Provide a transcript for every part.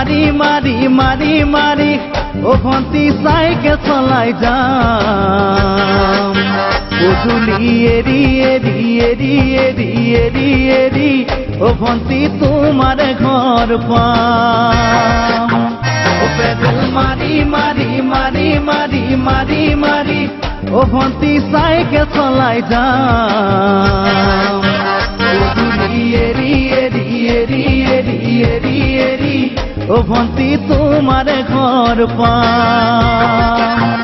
মারি মারি মারি মারি ও ভন্তি সাইকেল চলাই যাম গধূলি এরি এরি এরি এরি এরি এরি ও ভন্তি তোমার ঘর পাম ও পেডেল মারি মারি মারি মারি মারি মারি ও ভন্তি সাইকেল চলাই যাম গধূলি এরি এরি এরি এরি এরি এরি ও ভন্তি তোমার ঘর পাম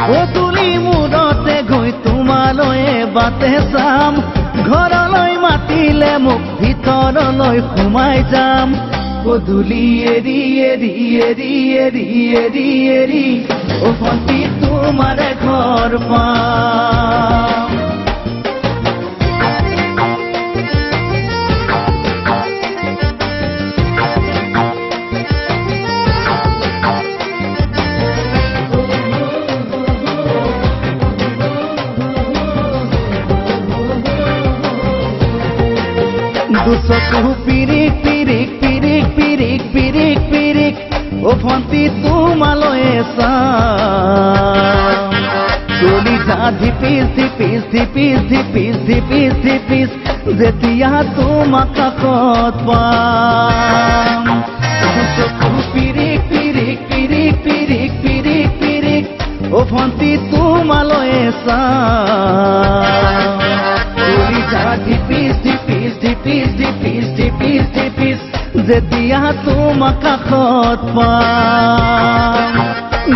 ও তুলি মূৰতে গৈ তোমালৈ বাটে চাম ঘৰলৈ মাতিলে মোক ভিতৰলৈ সোমাই যাম গধূলি এৰি এৰি এৰি এৰি এৰি এৰি ও ভন্তি তোমাৰ ঘৰ পাম দুচকু পিৰিক পিৰিক পিৰিক পিৰিক পিৰিক পিৰিক ও ভন্তি তোমালৈ চাম কলিজা ধিপিস ধিপিস ধিপিস ধিপিস ধিপিস ধিপিস যেতিয়া তোমাক কাষত পাম দুচকু পিৰিক পিৰিক পিৰিক পিৰিক পিৰিক পিৰিক ও ভন্তি তোমালৈ চাম কলিজা ধিপিস ধিপিস ধিপিস ধিপিস ধিপিস ধিপিস যেতিয়া তোমাক কাষত পাম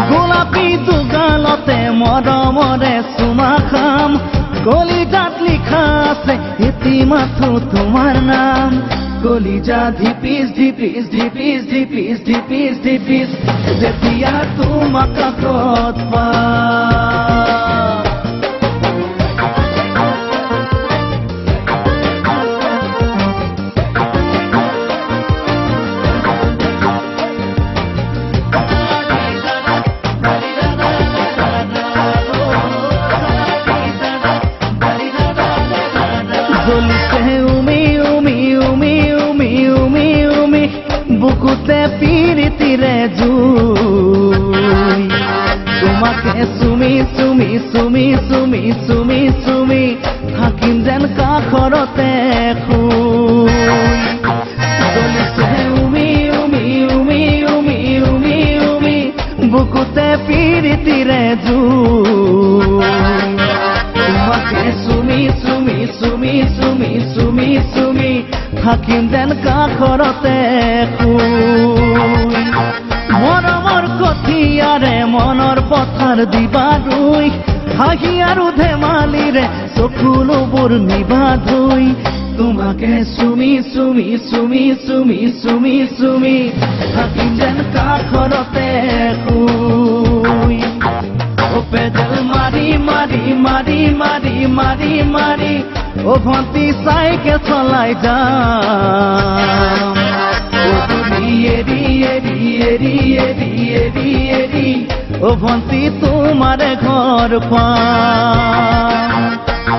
গোলাপী দুগালতে মৰমৰে চুমা খাম কলিজাত লিখা আছে এটি মাথো তোমাৰ নাম কলিজা ধিপিস ধিপিস ধিপিস ধিপিস ধিপিস ধিপিস যেতিয়া তোমাক কাষত পাম জ্বলিছে উমি উমি উমি উমি উমি উমি বুকুতে পিৰিতিৰে জুই তোমাকে চুমি চুমি চুমি চুমি চুমি চুমি থাকিম যেন কাষৰতে শুই জ্বলিছে উমি উমি উমি উমি উমি উমি বুকুতে পিৰিতিৰে জুই তোমাকে চুমি চুমি চুমি চুমি চুমি চুমি থাকিম যেন কাষৰতে শুই মৰমৰ কঠিয়াৰে মনৰ পথাৰ দিবা ৰুই হাঁহি আৰু ধেমালিৰে চকুলোবোৰ নিবা ধুই তোমাকে চুমি চুমি চুমি চুমি চুমি চুমি থাকিম যেন কাষৰতে শুই ও পেডেল মারি মারি মারি মারি মারি মারি ও ভন্তি সাইকেল চলাই যাম গধূলি এরি এরি এরি এরি এরি এরি ও ভন্তি তোমাৰ ঘৰ পাম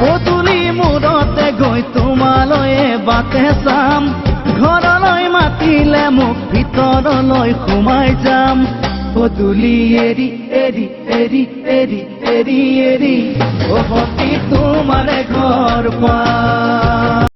ও তুলি মূৰতে গৈ তোমালৈ বাটে চাম ঘৰলৈ মাতিলে মোক ভিতৰলৈ সোমাই যাম গধূলি এৰি এৰি এৰি এৰি এৰি এৰি ও ভন্তি তোমাৰ ঘৰ পাম।